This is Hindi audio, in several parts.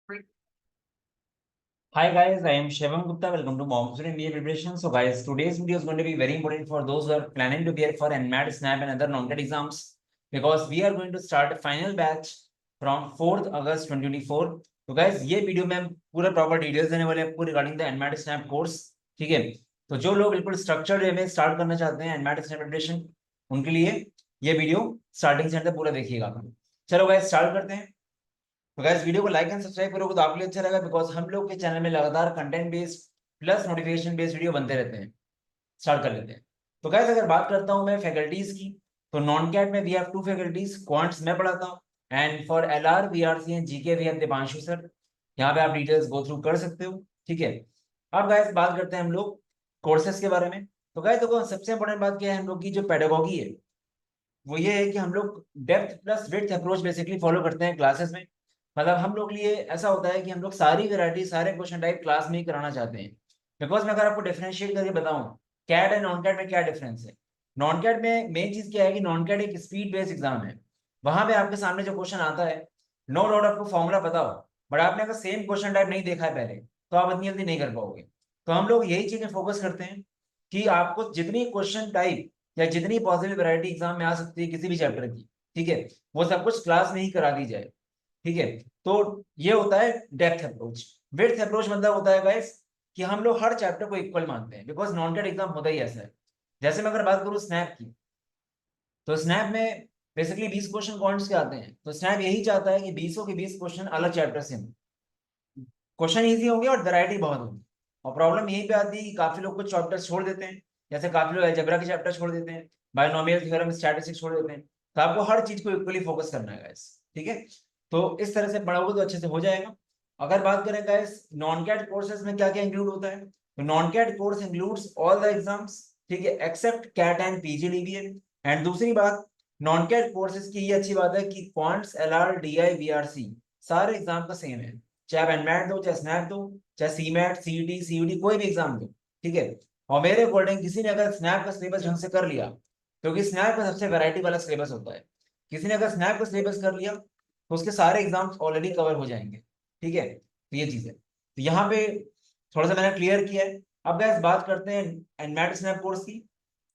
Hi guys, I am Shivam Gupta. Welcome to Mom's India Preparation. So guys, today's video is going to be very important for those who are planning to prepare for NMAT, SNAP and other non-TET exams because we are going to start a final batch from 4th August 2024. तो guys, ये वीडियो में हम पूरा प्रॉपर डिटेल्स देने वाले हैं आपको regarding the NMAT SNAP course. ठीक है, तो जो लोग बिल्कुल स्ट्रक्चर्ड वे में स्टार्ट करना चाहते हैं NMAT SNAP प्रिपरेशन, उनके लिए ये वीडियो स्टार्टिंग से एंड तक पूरा देखिएगा. चलो गाइस स्टार्ट करते हैं. तो गाइस वीडियो को लाइक एंड सब्सक्राइब करोगे तो आपके लिए अच्छा रहेगा बिकॉज हम लोग के चैनल में लगातार content based plus notification based video बनते रहते हैं. स्टार्ट कर लेते हैं. तो गाइस अगर बात करता हूं मैं फैकल्टीज की, तो नॉन कैट में we have two faculties. Quants मैं पढ़ाता हूं and for LR VRC and GK we have Deepanshu sir. यहाँ पे आप डिटेल्स गो थ्रू कर सकते हो. ठीक है, अब गाइस बात करते हैं हम लोग कोर्सेज के बारे में. तो गाइस देखो सबसे इंपॉर्टेंट बात क्या है, हम लोग की जो पेडागोगी है वो ये है कि हम लोग depth plus width approach basically follow करते हैं क्लासेस में. मतलब हम लोग लिए ऐसा होता है कि हम लोग सारी वैरायटी सारे क्वेश्चन टाइप क्लास में ही कराना चाहते हैं. बिकॉज मैं अगर आपको डिफरेंशिएट करके बताऊं कैट एंड नॉन कैट में क्या डिफरेंस है. नॉन कैट में मेन चीज क्या है कि नॉन कैट एक स्पीड बेस्ड एग्जाम है. वहां पे आपके सामने जो क्वेश्चन आता है, नो डाउट आपको फॉर्मूला पता हो, बट आपने अगर सेम क्वेश्चन टाइप नहीं देखा है पहले तो आप इतनी जल्दी नहीं कर पाओगे. तो हम लोग यही चीजें फोकस करते हैं कि आपको जितनी क्वेश्चन टाइप या जितनी पॉसिबल वैरायटी एग्जाम में आ सकती है किसी भी चैप्टर की, ठीक है, वो सब कुछ क्लास में ही करा दी जाए. ठीक है, तो ये होता है डेप्थ अप्रोच. विड्थ अप्रोच मतलब होता है गाइस कि हम लोग हर चैप्टर को इक्वल मानते हैं बिकॉज नॉन कैट एग्जाम होता ही ऐसा है. जैसे मैं अगर बात करूँ स्नैप की, तो स्नैप में बेसिकली 20 क्वेश्चन कौन से आते हैं, तो स्नैप यही चाहता है कि 20 के 20 क्वेश्चन अलग चैप्टर से हों. क्वेश्चन इजी होंगे और वैरायटी बहुत होगी. और प्रॉब्लम यहीं पे आती है कि काफी लोग कुछ चैप्टर छोड़ देते हैं. जैसे काफी लोग अलजेब्रा के चैप्टर छोड़ देते हैं, बायनोमियल थ्योरम स्टैटिस्टिक्स छोड़ देते हैं. तो आपको हर चीज को इक्वली फोकस करना है गाइस. ठीक है, तो इस तरह से पढ़ोगे तो अच्छे से हो जाएगा. अगर बात करें गाइस नॉन कैट कोर्सेज में क्या क्या इंक्लूड होता है, तो non CAT course includes all the exams. ठीक है, except CAT and PGDBL. And दूसरी बात, नॉन कैट कोर्सेज की ये अच्छी बात है कि क्वांट्स एलआर डीआई वीआरसी सारे एग्जाम का सेम है. चाहे आप एनमैट दो, चाहे स्नैप दो, चाहे सीमैट सीईटी सीयूटी कोई भी एग्जाम दो. ठीक है, और मेरे अकॉर्डिंग किसी ने अगर स्नैप का सिलेबस ढंग से कर लिया, क्योंकि स्नैप का सबसे वैरायटी वाला सिलेबस होता है, किसी ने अगर स्नैप का सिलेबस कर लिया तो उसके सारे एग्जाम्स ऑलरेडी कवर हो जाएंगे. ठीक है, तो ये चीज है. तो यहाँ पे थोड़ा सा मैंने क्लियर किया है. अब गैस बात करते हैं एनमैट स्नैप कोर्स की.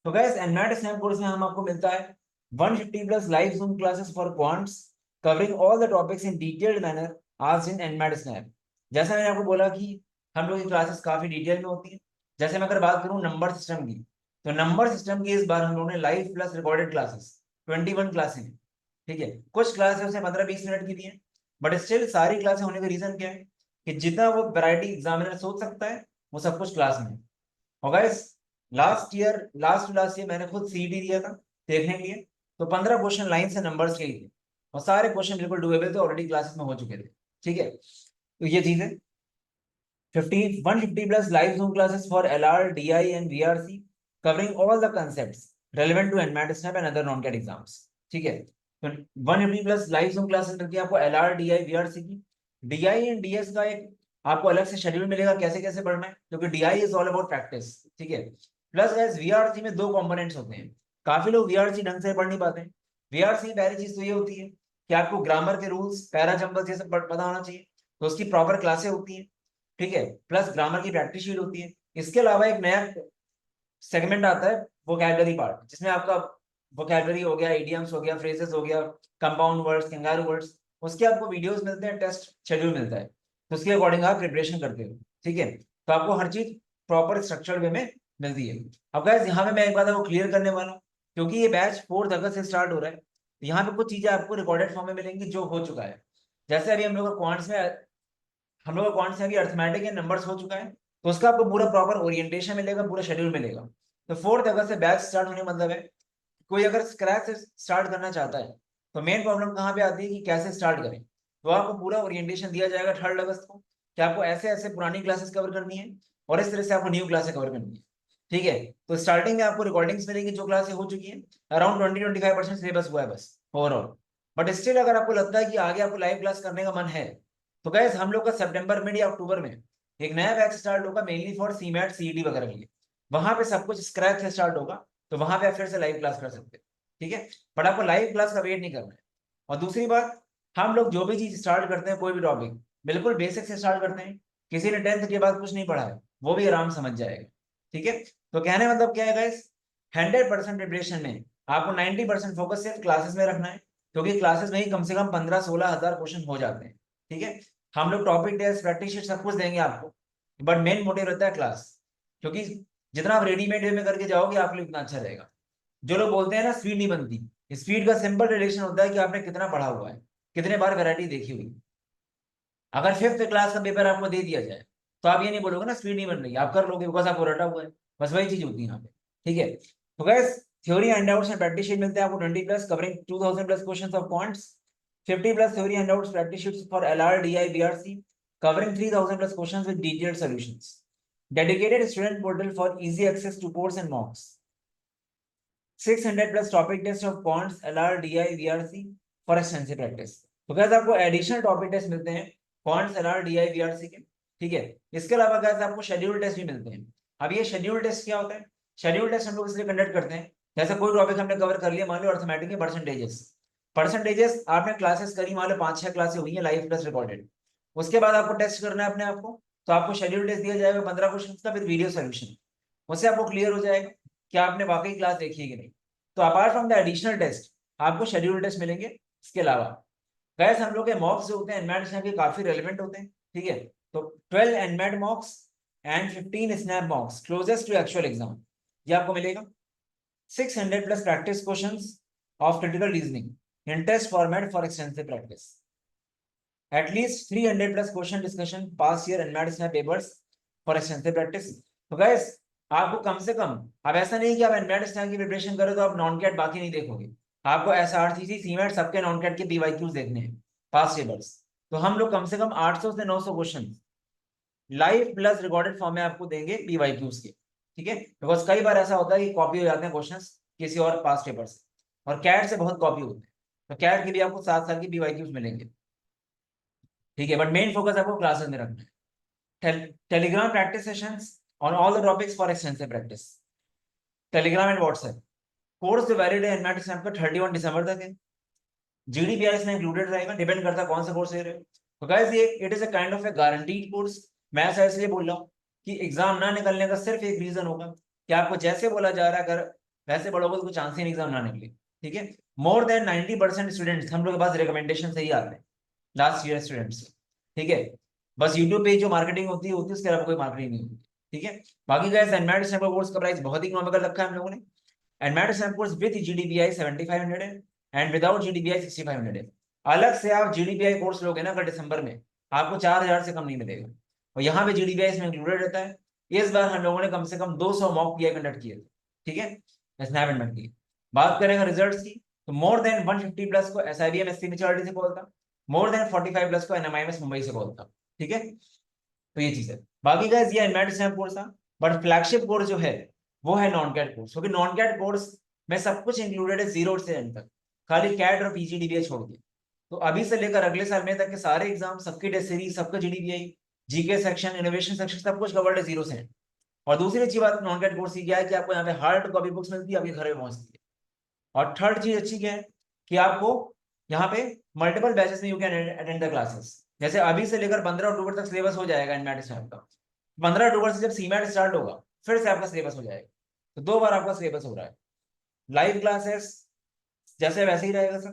तो गैस एनमैट स्नैप कोर्स में हम आपको मिलता है 150 plus live zoom classes for quants covering all the topics in detailed manner आज इन एनमैट स्नैप. जैसा मैंने आपको बोला कि हम लोग की क्लासेस काफी डिटेल में होती है. जैसे मैं अगर बात करूं नंबर सिस्टम की, तो नंबर सिस्टम की इस बार हम लोगों ने live plus recorded classes 21 classes हैं. ठीक है, कुछ क्लासेस उसमें 15-20 मिनट की दी है, बट स्टिल सारी क्लासें होने का रीजन क्या है कि जितना वो वैरायटी एग्जामिनर सोच सकता है वो सब कुछ क्लास में है. और गाइस लास्ट ईयर मैंने खुद सीईटी दिया था देखने के लिए. तो 15 क्वेश्चन लाइन से नंबर्स के ही थे और सारे क्वेश्चन बिल्कुल डुएबल थे, ऑलरेडी क्लासेस में हो चुके थे. ठीक है, तो ये चीज है. 150 plus live Zoom classes for LR, DI, and VRC, covering all the concepts relevant to NMAT, SNAP, and other non-CAT exams. ठीक है, तो 150 plus live Zoom classes मिलती है आपको LR, DI, VRC की. DI एंड DS का एक आपको अलग से शेड्यूल मिलेगा कैसे कैसे पढ़ना है, क्योंकि DI is all about practice. ठीक है, प्लस गाइस VRC में दो कंपोनेंट्स होते हैं. काफी लोग VRC ढंग से पढ़ नहीं पाते हैं. VRC में पहली चीज तो ये होती है कि आपको ग्रामर के रूल्स पैरा जंबल ये सब पता होना चाहिए, तो उसकी प्रॉपर क्लासें होती हैं. ठीक है, प्लस ग्रामर की प्रैक्टिस शीट होती है. इसके अलावा एक नया सेगमेंट आता है वोकैबुलरी पार्ट, जिसमें आपका वोकैबुलरी हो गया, इडियम्स हो गया, फ्रेजेस हो गया, कंपाउंड वर्ड्स, कंगारू वर्ड्स, उसके आपको वीडियोस मिलते हैं, टेस्ट शेड्यूल मिलता है, तो उसके अकॉर्डिंग आप प्रिपरेशन करते हो. ठीक है, तो आपको हर चीज प्रॉपर स्ट्रक्चर्ड वे में मिलती है. अब गाइस यहाँ पे मैं एक बात आपको क्लियर करने वाला हूँ, क्योंकि ये बैच 4 अगस्त से स्टार्ट हो रहा है, तो यहाँ पे कुछ चीजें आपको रिकॉर्डेड फॉर्म में मिलेंगी जो हो चुका है. जैसे अभी हम लोग का क्वांट से अभी अर्थमेटिक या नंबर्स हो चुका है, तो उसका आपको पूरा प्रॉपर ओरिएंटेशन मिलेगा, पूरा शेड्यूल मिलेगा. तो 4 अगस्त से बैच स्टार्ट होने का मतलब है कोई अगर स्क्रैच से स्टार्ट करना चाहता है तो मेन प्रॉब्लम कहाँ पे आती है कि कैसे स्टार्ट करें. तो आपको पूरा ओरिएंटेशन दिया जाएगा 3 अगस्त को कि आपको ऐसे ऐसे पुरानी क्लासेस कवर करनी है और इस तरह से आपको न्यू क्लासेस कवर करनी है. ठीक है, तो स्टार्टिंग में आपको रिकॉर्डिंग्स मिलेंगी जो क्लासेस हो चुकी है, अराउंड 20-25% सिलेबस हुआ है बस ओवरऑल. बट स्टिल अगर आपको लगता है कि आगे आपको लाइव क्लास करने का मन है, तो गैस हम लोग का सितंबर में या अक्टूबर में एक नया बैच स्टार्ट होगा मेनली फॉर सीमैट सीईटी वगैरह के लिए. वहां पे सब कुछ स्क्रैच से स्टार्ट होगा, तो वहां पे आप फिर से लाइव क्लास कर सकते हैं. ठीक है, बट आपको लाइव क्लास का वेट नहीं करना है. और दूसरी बात, हम लोग जो भी चीज स्टार्ट करते हैं कोई भी टॉपिक, बिल्कुल बेसिक से स्टार्ट करते हैं। किसी ने 10th के बाद कुछ नहीं पढ़ा है वो भी आराम समझ जाएगा। ठीक है, तो कहने मतलब क्या है गाइस, 100% प्रिपरेशन में आपको 90% फोकस सिर्फ क्लासेस में रखना है, क्योंकि क्लासेस में ही कम से कम 15-16 हजार क्वेश्चन हो जाते हैं। ठीक है, हम लोग टॉपिक टेस्ट प्रैक्टिस शीट सब कुछ देंगे आपको, बट मेन मोटिव रहता है क्लास, क्योंकि जितना आप रेडीमेड वे में करके जाओगे आपके लिए उतना अच्छा रहेगा। जो लोग बोलते हैं ना स्पीड नहीं बनती, स्पीड का सिंपल रिलेशन होता है कि आपने कितना पढ़ा हुआ है, कितने बार वैरायटी देखी हुई। अगर 5th क्लास का पेपर आपको दे दिया जाए तो आप ये नहीं बोलोगे ना स्पीड नहीं बन रही, आप कर लोगे बिकॉज आपको रटा हुआ है। बस वही चीज होती है यहाँ पे। ठीक है, तो gas theory handouts and practice sheet मिलते हैं आपको 20+ covering 2000+ questions of quants, 50+ theory handouts practice sheets for LR DI BRC covering 3000+ questions with detailed solutions, dedicated student portal for easy access to course and mocks, 600+ topic test of quants LR DI VRC for extensive practice। तो guys आपको एडिशनल टॉपिक टेस्ट मिलते हैं quants LR DI VRC के। ठीक है, इसके अलावा guys आपको शेड्यूल टेस्ट भी मिलते हैं। अब ये शेड्यूल टेस्ट क्या होता है? शेड्यूल टेस्ट हम लोग इसलिए कंडक्ट करते हैं, जैसे कोई टॉपिक हमने कवर कर लिया, मान लो अर्थमेटिक के परसेंटेजेस, आपने क्लासेस करी, मान लो 5-6 क्लासेस हुई है लाइव प्लस रिकॉर्डेड, उसके बाद आपको टेस्ट करना है अपने आप को, तो आपको शेड्यूल टेस्ट दिया जाएगा 15 क्वेश्चन का विद वीडियो सोल्यूशन। उससे आपको क्लियर हो जाएगा कि आपने वाकई क्लास देखी है कि नहीं। तो apart from the additional test आपको शेड्यूल टेस्ट मिलेंगे। इसके अलावा गैस हम लोग के मॉक्स जो होते हैं एनमैट स्नैप के काफी रेलिवेंट होते हैं। ठीक है, तो 12 NMAT mocks and 15 SNAP mocks closest to actual exam, ये आपको मिलेगा। 600+ practice questions of critical reasoning in test format for extensive practice, at least 300+ question discussion past year NMAT SNAP papers for extensive practice. तो गैस आपको कम से कम, अब ऐसा नहीं कि आप एनमैट स्नैप की प्रिपरेशन करो तो आप नॉन कैट बाकी नहीं देखोगे, आपको एसआरसीसी सीमेट सबके नॉन कैट के पीवाईक्यूज देखने हैं, पास पेपर्स। तो हम लोग कम से कम 800 से 900 question live plus recorded form में आपको देंगे पीवाईक्यूज के। ठीक है, बिकॉज कई बार ऐसा होता है कि कॉपी हो जाते हैं क्वेश्चंस किसी और पास पेपर से, और कैट से बहुत कॉपी होते हैं, तो कैट के भी आपको 7 साल की पीवाईक्यूज मिलेंगे। ठीक है, बट मेन फोकस आपको क्लासेस में रखना है। Telegram practice sessions on all the topics for extensive practice, Telegram and WhatsApp. Course जो वैलिड है एनमैट स्नैप का 31 दिसंबर तक है। जीडीपीआई इसमें इंक्लूडेड रहेगा, डिपेंड करता है कौन सा कोर्स ले रहे हो। तो गाइस ये it is a kind of A guaranteed course. मैं ऐसा इसलिए बोल रहा हूँ कि एग्जाम ना निकलने का सिर्फ एक रीजन होगा कि आपको जैसे बोला जा रहा है अगर वैसे पढ़ोगे तो कोई चांस ही नहीं एग्जाम ना निकले। ठीक है, मोर देन 90% स्टूडेंट्स हम लोग के पास रिकमेंडेशन से ही आते हैं, लास्ट ईयर स्टूडेंट्स। ठीक है, बस यूट्यूब पे जो मार्केटिंग होती है उसके अलावा कोई मार्केटिंग नहीं होती। ठीक है, बाकी गाइस एनमैट स्नैप कोर्स का प्राइस बहुत ही इकोनॉमिकल रखा है हम लोगों ने। NMAT snap course with GDPI 7500 है एंड विदाउट जीडीपीआई 6500 है। अलग से आप जीडीपीआई कोर्स लोगे ना अगर दिसंबर में, आपको 4000 से कम नहीं मिलेगा, और यहाँ पे जीडीपीआई इसमें इंक्लूडेड रहता है। इस बार हम लोगों ने कम से कम 200 मॉक पीआई कंडक्ट किए थे। ठीक है, स्नैप एनमैट की बात करेंगे रिजल्ट्स की, तो मोर देन 150+ को एसआईबीएम एससीबीसीआरटी से कॉल था, मोर देन 45+ को एनएमआईएमएस मुंबई से कॉल था। ठीक है, तो ये चीज है। बाकी गाइस ये एनमैट स्नैप कोर्स था, बट फ्लैगशिप कोर्स जो है वो है नॉन कैट कोर्स, क्योंकि नॉन कैट कोर्स में सब कुछ इंक्लूडेड है 0 से एंड तक, खाली कैट और पीजीडीबीआई छोड़ के। तो अभी से लेकर अगले साल में तक के सारे एग्जाम, सबकी टेस्ट सीरीज, सबका जीडीबीआई, जीके सेक्शन, इनोवेशन सेक्शन, सब कुछ कवर्ड है 0 से एंड। और दूसरी अच्छी बात नॉन कैट कोर्स की क्या है कि आपको यहाँ पे हार्ड कॉपी बुक्स मिलती है, आपके घर में पहुंचती है। और थर्ड चीज अच्छी क्या है कि आपको यहाँ पे मल्टीपल बैचेस में you can attend the classes. जैसे अभी से लेकर 15 अक्टूबर तक सिलेबस हो जाएगा एनमैट स्नैप का, 15 अक्टूबर से जब सीमैट स्टार्ट होगा फिर से आपका सिलेबस हो जाएगा, तो 2 बार आपका सिलेबस हो रहा है। लाइव क्लासेस जैसे वैसे ही रहेगा sir,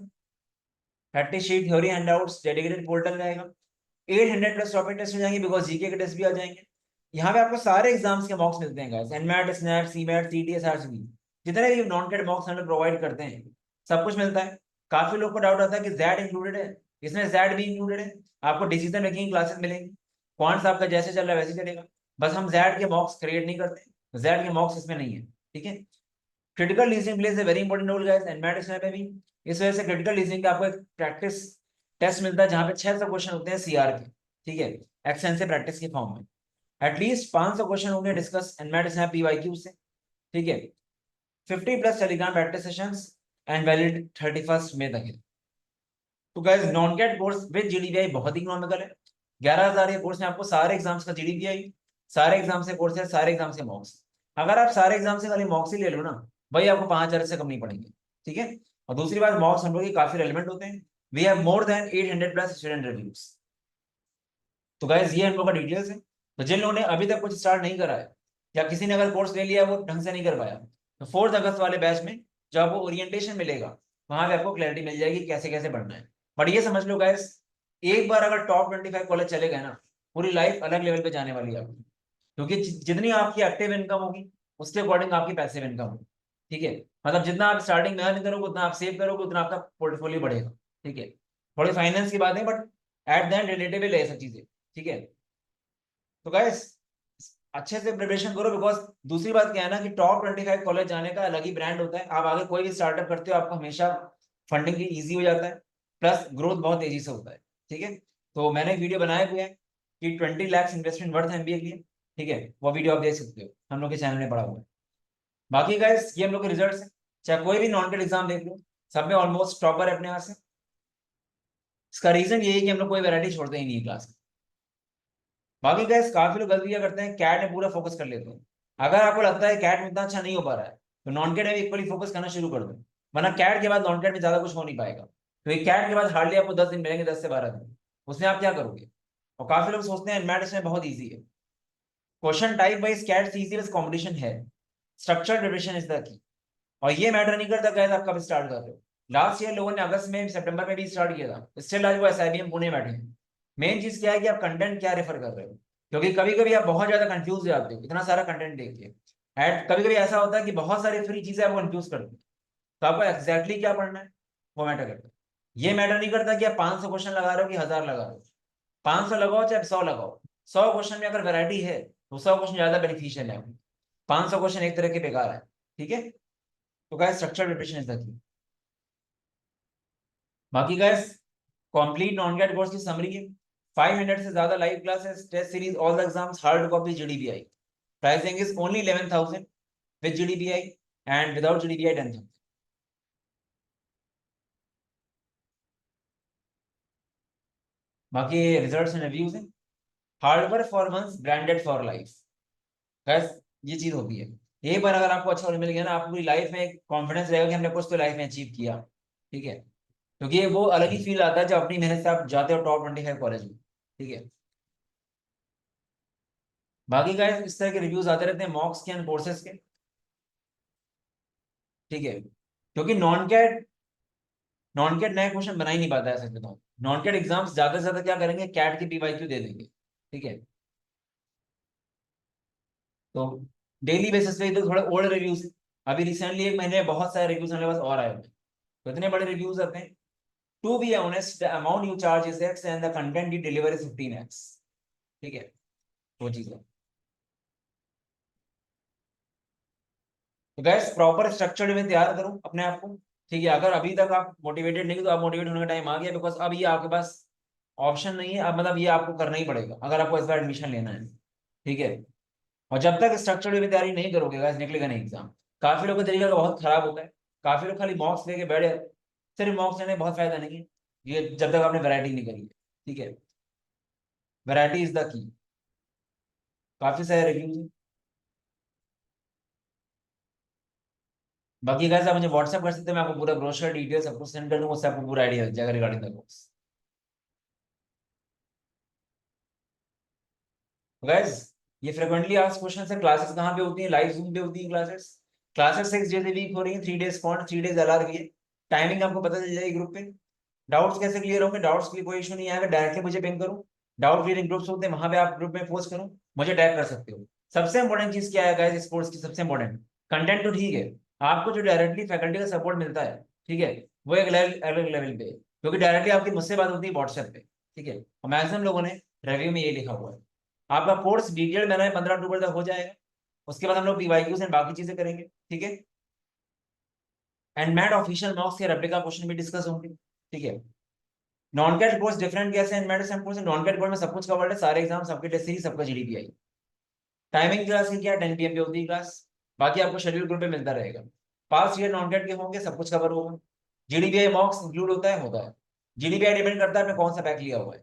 practice sheet, theory handouts, dedicated portal रहेगा, 800+ टॉपिक टेस्ट हो जाएंगे, बिकॉज जीके के टेस्ट भी आ जाएंगे। यहाँ पे आपको सारे एग्जाम्स के मॉक्स मिलते हैं guys, NMAT snap CMAT CTS RCB, जितने भी नॉन कैट मॉक्स हम लोग प्रोवाइड करते हैं सब कुछ मिलता है। काफी लोग को डाउट आता है कि जैड इंक्लूडेड है, इसमें जैड भी इंक्लूडेड है, आपको डिसीजन मेकिंग क्लासेस मिलेंगी, क्वांट्स आपका जैसे चल रहा है वैसे चलेगा, बस हम जैड के मॉक्स क्रिएट नहीं करते, जैड के मॉक्स इसमें नहीं है। ठीक है, critical reasoning plays a very important role guys NMAT SNAP में भी। इस वजह से क्रिटिकल रीजनिंग का आपको एक प्रैक्टिस टेस्ट मिलता है जहां पे 600 क्वेश्चन होते हैं सीआर के। ठीक है, एक्सटेंसिव प्रैक्टिस के फॉर्म में एटलीस्ट 500 क्वेश्चन होंगे डिस्कस एनमैट स्नैप पीवाईक्यू से। ठीक है, 50+ Telegram practice sessions and valid 31 मई तक है। तो guys non CAT course with GDPI बहुत ही इकोनॉमिकल है, 11,000 ये कोर्स में आपको सारे एग्जाम्स का जीडीपीआई, सारे एग्जाम से कोर्स है, सारे एग्जाम से मॉक्स। अगर आप सारे एग्जाम से खाली मॉक्स ही ले लो ना भाई, आपको 5,000 से कम नहीं पड़ेंगे। ठीक है, और दूसरी बात मॉक्स हम लोग की काफी रेलिवेंट होते हैं, we have more than 800+ student reviews. तो गाइस ये हम लोग का डिटेल्स है। तो जिन लोगों ने अभी तक कुछ स्टार्ट नहीं करा है या किसी ने अगर कोर्स ले लिया वो ढंग से नहीं कर पाया, तो 4 अगस्त वाले बैच में जब आपको ओरिएंटेशन मिलेगा वहां पे आपको क्लैरिटी मिल जाएगी कैसे कैसे पढ़ना है। बट ये समझ लो गाइस, एक बार अगर टॉप 25 कॉलेज चले गए ना, पूरी लाइफ अलग लेवल पे जाने वाली है आपकी। क्योंकि जितनी आपकी एक्टिव इनकम होगी उसके अकॉर्डिंग आपकी पैसिव इनकम होगी। ठीक है, मतलब जितना आप स्टार्टिंग में अर्न करोगे उतना आप सेव करोगे उतना आपका पोर्टफोलियो बढ़ेगा। ठीक है, थोड़ी फाइनेंस की बात है but at the end relatable है ये सब चीजें। ठीक है, तो गाइस अच्छे से प्रिपरेशन करो, बिकॉज दूसरी बात क्या है ना कि टॉप 25 कॉलेज जाने का अलग ही ब्रांड होता है। आप आगे कोई भी स्टार्टअप करते हो आपको हमेशा फंडिंग की इजी हो जाता है, प्लस ग्रोथ बहुत तेजी से होता है। ठीक है, तो मैंने एक वीडियो बनाया हुआ है कि 20 लाख इन्वेस्टमेंट वर्थ एमबीए के लिए। ठीक है, वो वीडियो आप देख सकते हो, हम लोग के चैनल में पड़ा हुआ है। बाकी गाइस ये हम लोग के रिजल्ट है, चाहे कोई भी नॉन टेड एग्जाम देख लो, सब में ऑलमोस्ट टॉपर है अपने यहाँ से। इसका रीजन ये है कि हम लोग कोई वैरायटी छोड़ते ही नहीं क्लास में। बाकी गैस काफी लोग गलतियां करते हैं, कैट में पूरा फोकस कर लेते हैं। अगर आपको लगता है कैट में इतना अच्छा नहीं हो पा रहा है तो नॉन कैट में इक्वली फोकस करना शुरू कर दो, वरना कैट के बाद नॉन कैट में ज्यादा कुछ हो नहीं पाएगा। क्योंकि कैट के बाद हार्डली आपको 10 दिन मिलेंगे, 10 से 12 दिन, उसमें आप क्या करोगे। और काफी लोग सोचते हैं मैथ्स में बहुत ईजी है। क्वेश्चन टाइप वाइज कैट से इजी, बस कॉम्पिटिशन है। स्ट्रक्चर प्रिपरेशन इज द की। और ये मैटर नहीं करता गैस आप कब स्टार्ट कर रहे हो। लास्ट ईयर लोगों ने अगस्त में सितंबर में भी स्टार्ट किया था, स्टिल आज वो एसआईबीएम पुणे बैठे हैं। मेन चीज क्या है कि आप कंटेंट क्या रेफर कर रहे हो। क्योंकि कभी कभी आप बहुत ज्यादा कंफ्यूज हो जाते हो इतना सारा कंटेंट देख के। एंड कभी कभी ऐसा होता है कि बहुत सारी फ्री चीजें आपको कंफ्यूज करती है, तो आपको एग्जैक्टली क्या पढ़ना है वो मैटर करता है। ये मैटर नहीं करता कि आप 500 क्वेश्चन लगा रहे हो कि 1000 लगा रहे हो। 500 लगाओ चाहे 100 लगाओ, 100 क्वेश्चन में अगर वैरायटी है तो 100 क्वेश्चन ज्यादा बेनिफिशियल है। 500 क्वेश्चन एक तरह के बेकार है। ठीक है, तो guys structure preparation is the key. बाकी guys complete non GATE course की समरी है। 500 से ज्यादा live classes, test series, all the exams, hard copy, GDBI. Pricing is only 11,000 with GDBI, and without GDBI 10,000। बाकी रिजल्ट्स एंड रिव्यूज हैं। Hard work for once, branded for life. Guys ये चीज होती है, एक बार अगर आपको अच्छा मिल गया ना, आपको पूरी लाइफ में एक कॉन्फिडेंस रहेगा कि हमने कुछ तो लाइफ में अचीव किया। ठीक है, क्योंकि वो अलग ही फील आता है जब अपनी मेहनत से आप जाते हो टॉप 25 कॉलेज में। ठीक है, बाकी गाइस इस तरह के रिव्यूज आते रहते हैं मॉक्स के एंड कोर्सेज के। ठीक है, क्योंकि नॉन कैट नए क्वेश्चन बना ही नहीं पाता है, सच बताऊं। नॉन कैट एग्जाम्स ज्यादा से ज्यादा क्या करेंगे, कैट की पीवाईक्यू दे देंगे। ठीक है, तो डेली बेसिस पे तो थोड़े ओल्ड रिव्यूज। अभी रिसेंटली एक महीने में बहुत सारे रिव्यूज हमारे पास और आए हुए हैं। तो इतने बड़े रिव्यूज आते हैं। To be honest, the amount you charge is X and the content you deliver is 15x। ठीक है, वो चीज है। तो गैस प्रॉपर स्ट्रक्चर्ड में तैयार करो अपने आप को। ठीक है, अगर अभी तक आप मोटिवेटेड नहीं हो तो आप मोटिवेट होने का टाइम आ गया, बिकॉज अब ये आपके पास ऑप्शन नहीं है। अब मतलब ये आपको करना ही पड़ेगा अगर आपको इस बार एडमिशन लेना है। ठीक है, और जब तक स्ट्रक्चर्ड में तैयारी नहीं करोगे गैस निकलेगा नहीं एग्जाम। काफी लोगों का तरीका तो बहुत खराब होता है। काफी लोग खाली मॉक्स लेके बैठ जाते हैं। सिर्फ मॉक्स लेने में बहुत फायदा नहीं है, ये जब तक आपने वैरायटी नहीं करी है। ठीक है, वैरायटी इज द की। काफी सारे रिव्यूज। बाकी गाइस आप मुझे व्हाट्सएप कर सकते हैं, मैं आपको पूरा ब्रोशर डिटेल सब कुछ सेंड कर दूंगा, उससे आपको पूरा आइडिया लग जाएगा रिगार्डिंग द कोर्स। गाइस ये फ्रिक्वेंटली आस्क्ड क्वेश्चन है, क्लासेस कहाँ पे होती हैं, लाइव जूम पे होती हैं classes. Classes 6 days a week हो रही है, 3 डेज कॉन्ट, 3 डेज अलग भी है। टाइमिंग आपको पता चल जाएगी ग्रुप पे। डाउट्स कैसे क्लियर होंगे, डाउट्स के लिए कोई इशू नहीं आएगा, डायरेक्टली मुझे पिंग करो। डाउट क्लियरिंग ग्रुप्स होते हैं वहां पे, आप ग्रुप में पोस्ट करो, मुझे टैग कर सकते हो। सबसे इंपॉर्टेंट चीज क्या है गाइस इस कोर्स की, सबसे इंपॉर्टेंट कंटेंट तो ठीक है, आपको जो डायरेक्टली फैकल्टी का सपोर्ट मिलता है, ठीक है, वो एक अलग लेवल पे है। क्योंकि डायरेक्टली आपकी मुझसे बात होती है व्हाट्सएप पे। ठीक है, और मैक्सिमम लोगों ने रिव्यू में ये लिखा हुआ है। आपका कोर्स डिटेल मैंने 15 अक्टूबर तक हो जाएगा। उसके बाद हम लोग पीवाईक्यूज एंड बाकी चीजें करेंगे। ठीक है, एंड मैट ऑफिशियल मॉक्स के रेप्लिका क्वेश्चन भी डिस्कस होंगे। ठीक है, नॉन कैट कोर्स डिफरेंट कैसे है NMAT and course, non CAT course में सब कुछ कवर्ड है, सारे एग्जाम, सबके टेस्ट सीरीज, सबका जीडीपीआई। टाइमिंग क्लास की क्या, 10 PM पे होती है क्लास। बाकी आपको शेड्यूल ग्रुप पे मिलता रहेगा। पास ईयर नॉन कैट के होंगे, सब कुछ कवर होगा। जीडीपीआई मॉक्स इंक्लूड होता है। जीडीपीआई डिपेंड करता है आपने कौन सा पैक लिया हुआ है।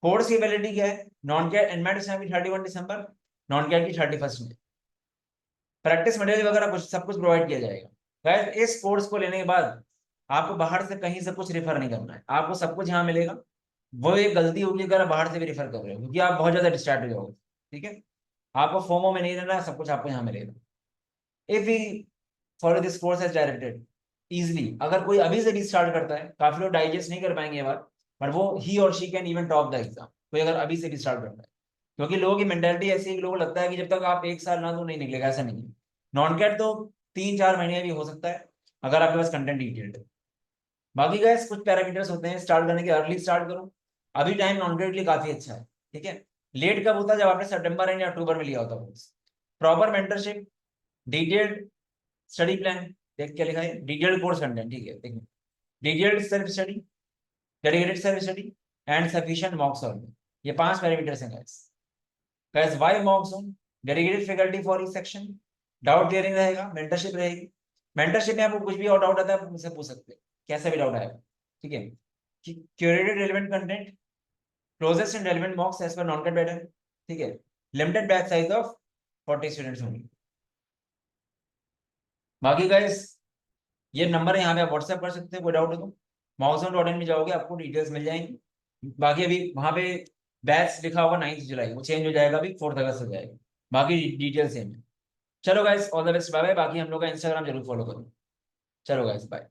कोर्स की वैलिडिटी क्या है, नॉन कैट एनमेट की 31 दिसंबर, नॉन कैट की 31 में। प्रैक्टिस मटेरियल वगैरह कुछ सब कुछ प्रोवाइड किया जाएगा। गाइस इस कोर्स को लेने के बाद आपको बाहर से कहीं से कुछ रेफर नहीं करना है, आपको सब कुछ यहाँ मिलेगा। वो एक गलती होगी अगर आप बाहर से भी रेफर कर रहे हो, क्योंकि आप बहुत ज्यादा डिस्ट्रैक्ट हो जाओगे। ठीक है, आपको फोमो में नहीं रहना, सब कुछ आपको यहाँ मिलेगा। If we follow this course as directed easily, अगर कोई अभी से भी स्टार्ट करता है, काफी लोग डाइजेस्ट नहीं कर पाएंगे ये बात, बट वो ही और she can even top the exam, कोई अगर अभी से भी स्टार्ट करता है। क्योंकि लोगों की मेंटेलिटी ऐसी है कि लोगों को लगता है कि जब तक आप एक साल ना दो नहीं निकलेगा, ऐसा नहीं है। नॉन कैट तो 3-4 महीने भी हो सकता है अगर आपके पास कंटेंट डिटेल्ड है। बाकी गैस कुछ पैरामीटर्स होते हैं स्टार्ट करने के, अर्ली स्टार्ट करो, अभी टाइम नॉन कैट के लिए काफी अच्छा है। ठीक है, लेट कब होता है, जब आपने सितंबर एंड या अक्टूबर में लिया होता है। Proper mentorship, detailed study plan, देख क्या लिखा है, डिटेल्ड कोर्स कंटेंट। ठीक है, देखिए, detailed self study, dedicated self study and sufficient mock solving, ये 5 पैरामीटर्स हैं guys. Guys why mock zone, dedicated faculty for each section, doubt clearing रहेगा, मेंटरशिप रहेगी। मेंटरशिप में आपको कुछ भी और डाउट आता है आप मुझसे पूछ सकते हैं, कैसा भी डाउट आएगा। ठीक है, curated relevant content, closest and relevant mocks as पर नॉन कैट पैटर्न। ठीक है, limited batch size of 40 students होंगे। बाकी गाइस ये नंबर है, यहाँ पे आप व्हाट्सएप कर सकते हैं, कोई डाउट हो तो। mauson.in में जाओगे आपको डिटेल्स मिल जाएंगी। बाकी अभी वहाँ पे बैच लिखा होगा 9 जुलाई, वो चेंज हो जाएगा, अभी 4 अगस्त हो जाएगा। बाकी डिटेल्स सेम है। चलो guys, all the best, bye bye. बाकी हम लोग का इंस्टाग्राम जरूर फॉलो करो। चलो गाइस, बाय।